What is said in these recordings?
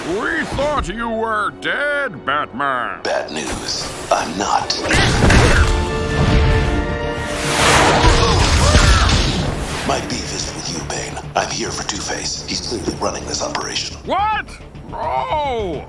We thought you were dead, Batman. Bad news. I'm not. My beef isn't with you, Bane. I'm here for Two-Face. He's clearly running this operation. What? Oh!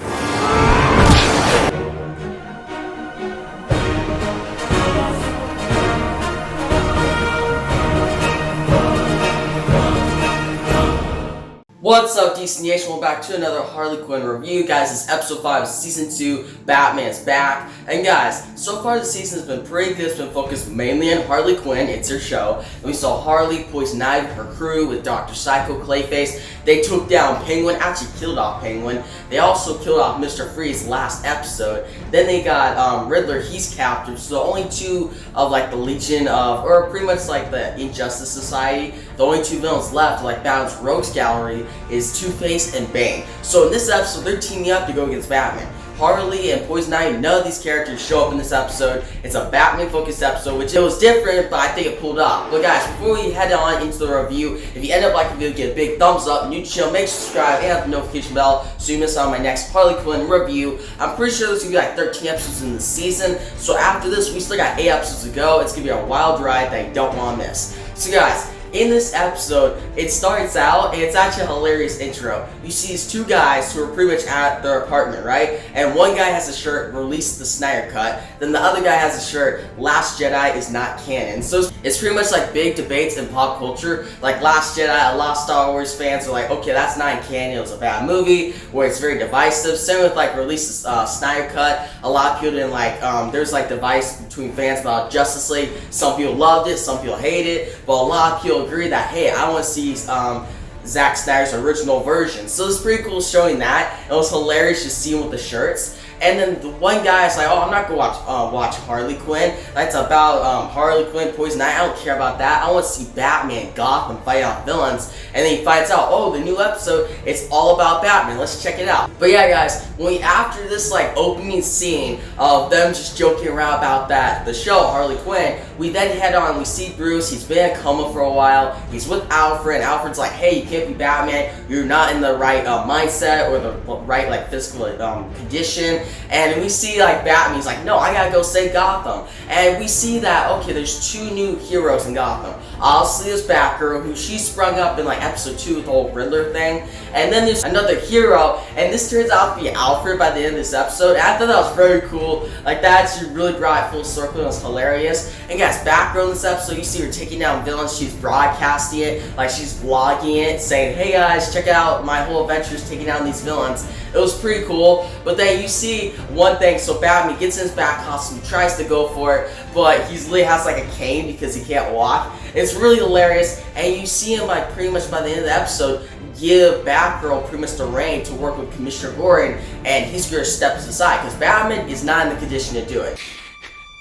What's up, DC Nation? Welcome back to another Harley Quinn review. Guys, it's episode 5 of season 2, Batman's back. And guys, so far the season has been pretty good. It's been focused mainly on Harley Quinn. It's her show. And we saw Harley, Poison Ivy, her crew with Dr. Psycho, Clayface. They took down Penguin, actually killed off Penguin. They also killed off Mr. Freeze last episode. Then they got Riddler, he's captured. So the only two of like the Legion of, or pretty much like the Injustice Society, the only two villains left, like Batman's Rogues Gallery, is Two-Face and Bane. So in this episode, they're teaming up to go against Batman. Harley and Poison Ivy, none of these characters show up in this episode. It's a Batman-focused episode, which it was different, but I think it pulled off. But guys, before we head on into the review, if you end up liking the video, give a big thumbs up. New channel, make sure to subscribe and hit the notification bell so you miss out on my next Harley Quinn review. I'm pretty sure there's gonna be like 13 episodes in the season. So after this, we still got 8 episodes to go. It's gonna be a wild ride that you don't want to miss. So guys, in this episode, it starts out, and it's actually a hilarious intro. You see these two guys who are pretty much at their apartment, right? And one guy has a shirt, Release the Snyder Cut. Then the other guy has a shirt, Last Jedi is not canon. So it's pretty much like big debates in pop culture. Like Last Jedi, a lot of Star Wars fans are like, okay, that's not in canon, it was a bad movie, where it's very divisive. Same with like Release the Snyder Cut. A lot of people didn't like, there's like device between fans about Justice League. Some people loved it, some people hated it, but a lot of people agree that, hey, I want to see Zack Snyder's original version. So it's pretty cool showing that. It was hilarious to see him with the shirts. And then the one guy is like, oh, I'm not going to watch Harley Quinn. That's about Harley Quinn, Poison Ivy. I don't care about that. I want to see Batman, Gotham fight off villains. And then he finds out, oh, the new episode, it's all about Batman. Let's check it out. But yeah, guys, after this like opening scene of them just joking around about the show, Harley Quinn, we then head on. We see Bruce. He's been in a coma for a while. He's with Alfred. And Alfred's like, hey, you can't be Batman. You're not in the right mindset or the right like physical condition. And we see like Batman, he's like, no, I gotta go save Gotham. And we see that, okay, there's 2 new heroes in Gotham. Obviously there's Batgirl, who she sprung up in like episode 2 with the whole Riddler thing. And then there's another hero, and this turns out to be Alfred by the end of this episode. And I thought that was very cool. Like that actually really brought it full circle. It was hilarious. And guys, Batgirl in this episode, you see her taking down villains. She's broadcasting it, like she's vlogging it, saying, hey guys, check out my whole adventures taking down these villains. It was pretty cool. But then you see one thing, so Batman gets in his bat costume, tries to go for it, but he literally has like a cane because he can't walk. It's really hilarious, and you see him like pretty much by the end of the episode give Batgirl pretty much the reign to work with Commissioner Gordon, and he's gonna step aside because Batman is not in the condition to do it.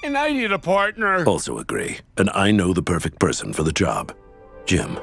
And I need a partner. Also agree. And I know the perfect person for the job. Jim,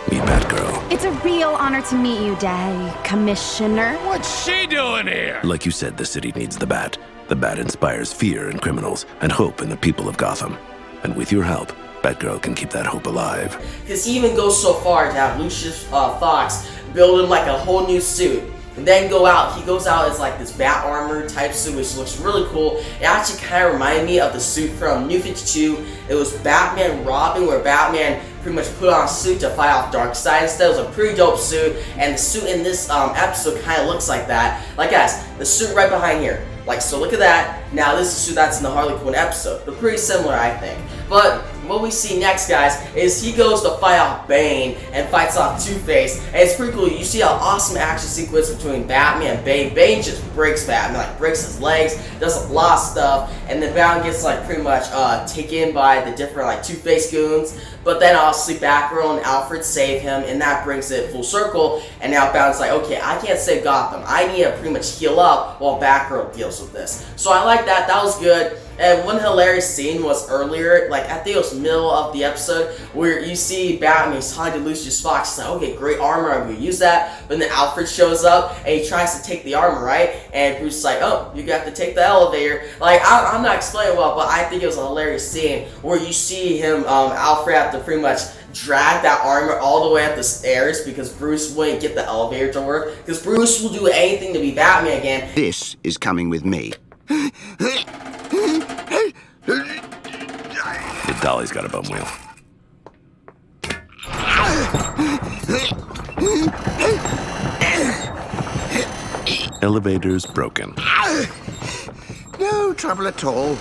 meet Batgirl. It's a real honor to meet you, Day, Commissioner. What's she doing here? Like you said, the city needs the Bat. The Bat inspires fear in criminals and hope in the people of Gotham. And with your help, Batgirl can keep that hope alive. Because he even goes so far to have Lucius Fox build him like a whole new suit. And then he goes out as like this bat armor type suit, which looks really cool. It actually kind of reminded me of the suit from New 52. It was Batman Robin, where Batman pretty much put on a suit to fight off Darkseid instead. It was a pretty dope suit, and the suit in this episode kind of looks like that. Like guys, the suit right behind here. Like, so look at that. Now this is the suit that's in the Harley Quinn episode. They're pretty similar, I think. But what we see next, guys, is he goes to fight off Bane and fights off Two-Face. And it's pretty cool. You see an awesome action sequence between Batman and Bane. Bane just breaks Batman, like breaks his legs, does a lot of stuff, and then Batman gets like pretty much taken by the different like Two-Face goons. But then obviously Batgirl and Alfred save him, and that brings it full circle. And now Batman's like, okay, I can't save Gotham. I need to pretty much heal up while Batgirl deals with this. So I like that. That was good. And one hilarious scene was earlier, like I think it was middle of the episode, where you see Batman, he's trying to Lucius Fox. He's like, okay, great armor, I'm gonna use that. But then Alfred shows up and he tries to take the armor, right? And Bruce is like, oh, you got to take the elevator. Like, I'm not explaining well, but I think it was a hilarious scene where you see him, Alfred at have to pretty much drag that armor all the way up the stairs because Bruce wouldn't get the elevator to work. Because Bruce will do anything to be Batman again. This is coming with me. The dolly's got a bum wheel. Elevator's broken. No trouble at all.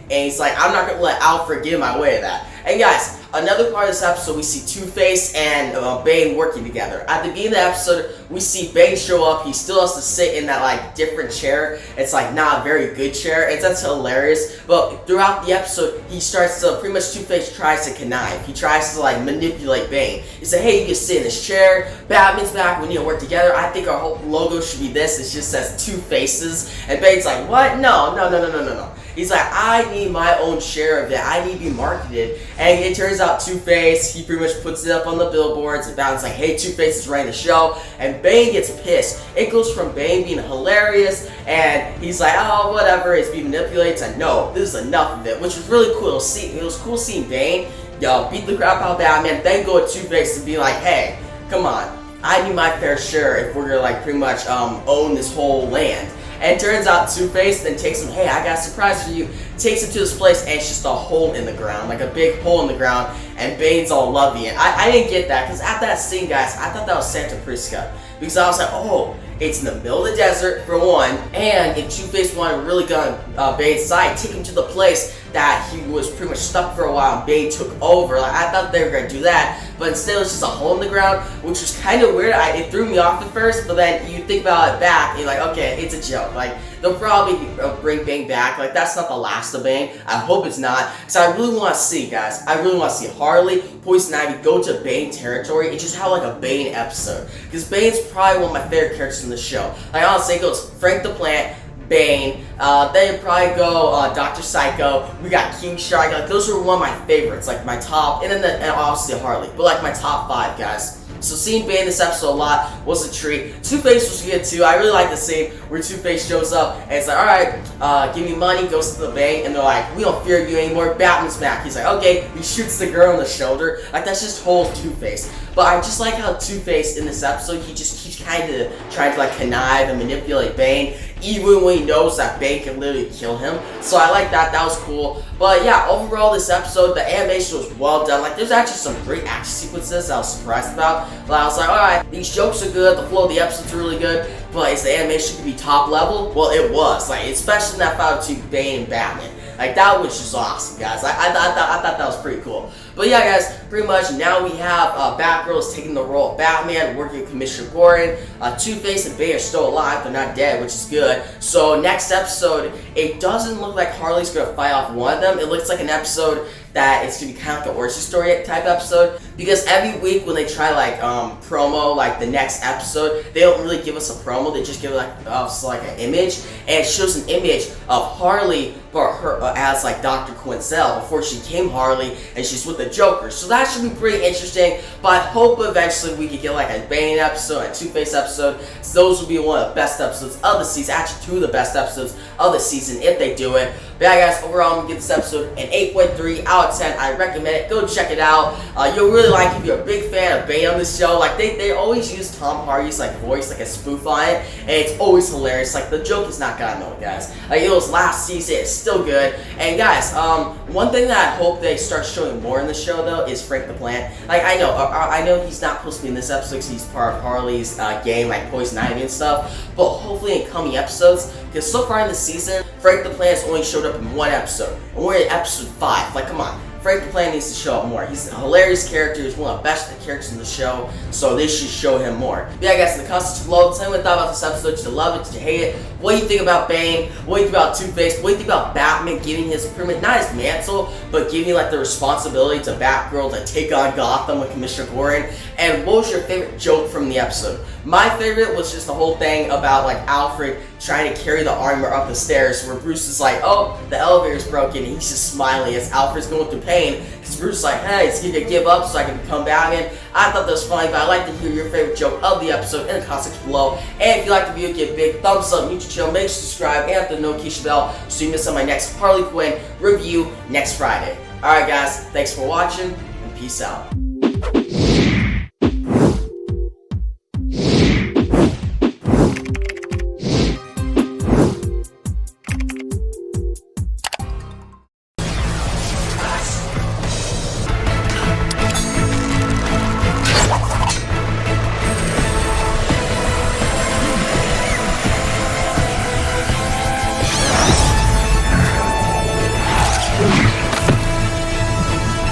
And he's like, I'm not gonna let Alfred get in my way of that. And guys, another part of this episode, we see Two-Face and Bane working together. At the beginning of the episode, we see Bane show up. He still has to sit in that like different chair. It's like not a very good chair. That's hilarious. But throughout the episode, he starts to pretty much Two-Face tries to connive. He tries to like manipulate Bane. He said, hey, you can sit in this chair. Batman's back. We need to work together. I think our whole logo should be this. It just says Two Faces. And Bane's like, what? No. He's like, I need my own share of it. I need to be marketed. And it turns out Two-Face, he pretty much puts it up on the billboards. And Batman's like, hey, Two-Face is running the show. And Bane gets pissed. It goes from Bane being hilarious, and he's like, oh, whatever, it's being manipulated, to no, this is enough of it, which was really cool. It was cool seeing Bane, beat the crap out of Batman, then go to Two-Face and be like, hey, come on, I need my fair share if we're gonna like pretty much own this whole land. And it turns out Two-Face then takes him, hey, I got a surprise for you. Takes him to this place, and it's just a hole in the ground, like a big hole in the ground, and Bane's all lovey. And I didn't get that, because at that scene, guys, I thought that was Santa Prisca. Because I was like, oh, it's in the middle of the desert, for one, and if Two-Face wanted to really get on Bane's side, take him to the place that he was pretty much stuck for a while, and Bane took over. Like, I thought they were going to do that, but instead it was just a hole in the ground, which was kind of weird. It threw me off at first, but then you think about it back, and you're like, okay, it's a joke. Like, they'll probably bring Bane back. Like, that's not the last of Bane. I hope it's not, because I really want to see, guys, I really want to see Harley, Poison Ivy go to Bane territory and just have like a Bane episode, because Bane's probably one of my favorite characters in the show. Like, honestly, it goes Frank the Plant, Bane, then you probably go Dr. Psycho, we got King Shark. Like, those are one of my favorites, like my top, and then and obviously Harley, but like my top 5, guys. So seeing Bane this episode a lot was a treat. Two-Face was good too. I really like the scene where Two-Face shows up and it's like, alright, give me money, goes to the bank, and they're like, we don't fear you anymore, Batman's back. He's like, okay, he shoots the girl in the shoulder. Like, that's just whole Two-Face. But I just like how Two-Face in this episode, he just keeps kind of trying to like connive and manipulate Bane, even when he knows that Bane can literally kill him. So I like that. That was cool. But yeah, overall this episode, the animation was well done. Like, there's actually some great action sequences I was surprised about. But I was like, alright, these jokes are good, the flow of the episode's really good, but is the animation gonna be top level? Well, it was. Like, especially in that fight between Bane and Batman. Like, that was just awesome, guys. I thought that was pretty cool. But yeah, guys, pretty much now we have Batgirl is taking the role of Batman, working with Commissioner Gordon. Two-Face and Bane are still alive, they're not dead, which is good. So next episode, it doesn't look like Harley's gonna fight off one of them. It looks like an episode that it's gonna be kind of like an origin story type episode, because every week when they try like promo like the next episode, they don't really give us a promo, they just give like us like an image, and it shows an image of Harley but her as like Dr. Quinzel before she became Harley, and she's with the Joker. So that should be pretty interesting, but I hope eventually we could get like a Bane episode, a Two-Face episode. So those will be one of the best episodes of the season, actually 2 of the best episodes of the season if they do it. But yeah, guys, overall I'm gonna give this episode an 8.3 out of 10. I recommend it. Go check it out. You'll really like it if you're a big fan of Bane on this show. Like, they always use Tom Hardy's like voice, like a spoof on it, and it's always hilarious. Like, the joke is not gotten old, guys. Like, it was last season, it's still good. And guys, one thing that I hope they start showing more in the show though is Frank the Plant. Like, I know he's not supposed to be in this episode because he's part of Harley's game, like Poison Ivy and stuff. But hopefully in coming episodes, because so far in the season, Frank the Plant has only showed up in 1 episode, and we're in episode 5. Like, come on. Frank the Plant needs to show up more. He's a hilarious character. He's one of the best characters in the show, so they should show him more. But yeah, guys, in the comments below, tell me what you thought about this episode. Did you love it? Did you hate it? What do you think about Bane? What do you think about Two-Face? What do you think about Batman giving his, not his mantle, but giving like the responsibility to Batgirl to take on Gotham with Commissioner Gordon? And what was your favorite joke from the episode? My favorite was just the whole thing about like Alfred trying to carry the armor up the stairs, where Bruce is like, oh, the elevator's broken, and he's just smiling as Alfred's going through pain, because Bruce is like, hey, it's gonna give up so I can become Batman. I thought that was funny, but I'd like to hear your favorite joke of the episode in the comments section below. And if you like the video, give a big thumbs up, YouTube channel, make sure to subscribe, and hit the notification bell so you miss on my next Harley Quinn review next Friday. Alright guys, thanks for watching, and peace out.